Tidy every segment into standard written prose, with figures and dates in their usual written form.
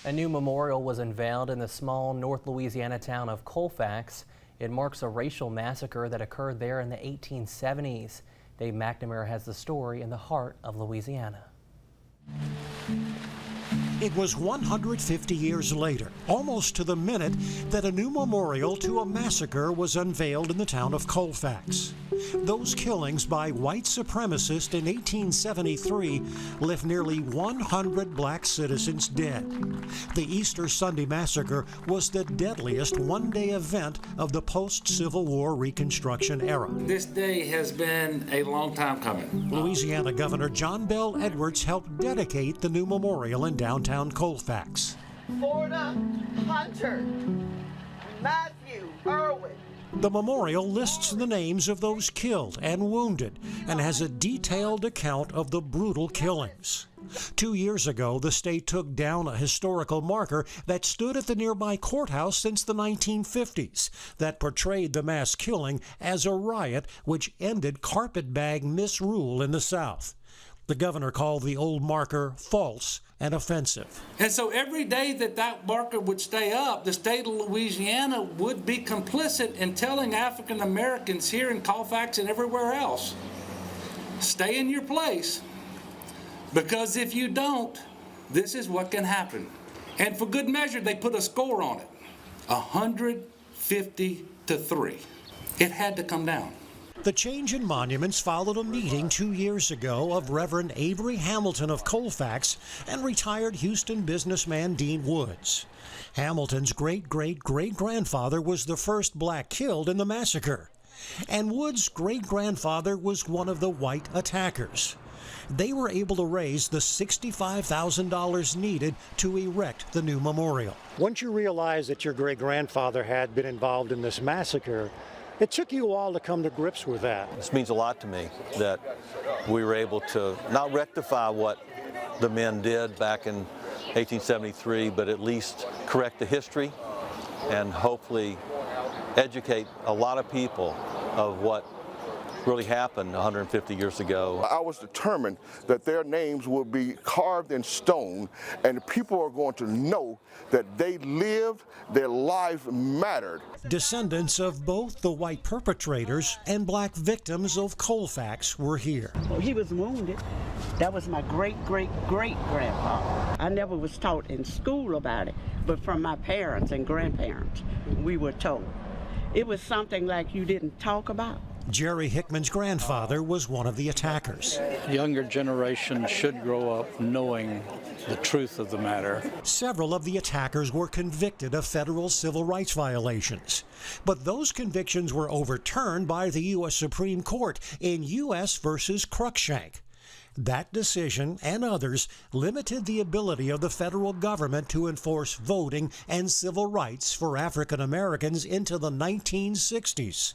A new memorial was unveiled in the small North Louisiana town of Colfax. It marks a racial massacre that occurred there in the 1870s. Dave McNamara has the story in the heart of Louisiana. It was 150 years later, almost to the minute, that a new memorial to a massacre was unveiled in the town of Colfax. Those killings by white supremacists in 1873 left nearly 100 black citizens dead. The Easter Sunday massacre was the deadliest one-day event of the post-Civil War Reconstruction era. This day has been a long time coming. Louisiana Governor John Bel Edwards helped dedicate the new memorial in downtown Colfax. Florida Hunter, Matthew Irwin. The memorial lists the names of those killed and wounded and has a detailed account of the brutal killings. 2 years ago, the state took down a historical marker that stood at the nearby courthouse since the 1950s that portrayed the mass killing as a riot which ended carpetbag misrule in the South. The governor called the old marker false and offensive. And so every day that marker would stay up, the state of Louisiana would be complicit in telling African Americans here in Colfax and everywhere else, stay in your place, because if you don't, this is what can happen. And for good measure, they put a score on it, 150-3. It had to come down. The change in monuments followed a meeting 2 years ago of Reverend Avery Hamilton of Colfax and retired Houston businessman Dean Woods. Hamilton's great-great-great-grandfather was the first black killed in the massacre, and Woods' great-grandfather was one of the white attackers. They were able to raise the $65,000 needed to erect the new memorial. Once you realize that your great-grandfather had been involved in this massacre, it took you all to come to grips with that. This means a lot to me that we were able to not rectify what the men did back in 1873, but at least correct the history and hopefully educate a lot of people of what really happened 150 years ago. I was determined that their names would be carved in stone and people are going to know that they lived, their lives mattered. Descendants of both the white perpetrators and black victims of Colfax were here. Well, he was wounded. That was my great-great-great-grandfather. I never was taught in school about it, but from my parents and grandparents, we were told. It was something like you didn't talk about. Jerry Hickman's grandfather was one of the attackers. Younger generation should grow up knowing the truth of the matter. Several of the attackers were convicted of federal civil rights violations, but those convictions were overturned by the U.S. Supreme Court in U.S. versus Cruikshank. That decision and others limited the ability of the federal government to enforce voting and civil rights for African Americans into the 1960s.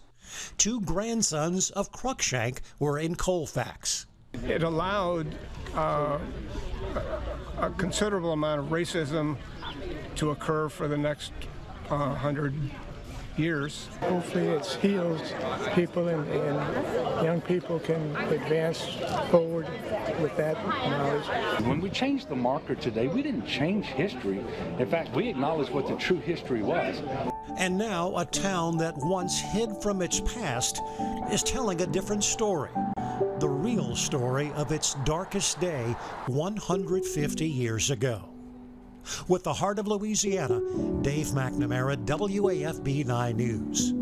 Two grandsons of Cruikshank were in Colfax. It allowed a considerable amount of racism to occur for the next 100 years. Hopefully it heals people and young people can advance forward with that knowledge. When we changed the marker today, we didn't change history. In fact, we acknowledged what the true history was. And now a town that once hid from its past is telling a different story. The real story of its darkest day 150 years ago. With the heart of Louisiana, Dave McNamara, WAFB 9 News.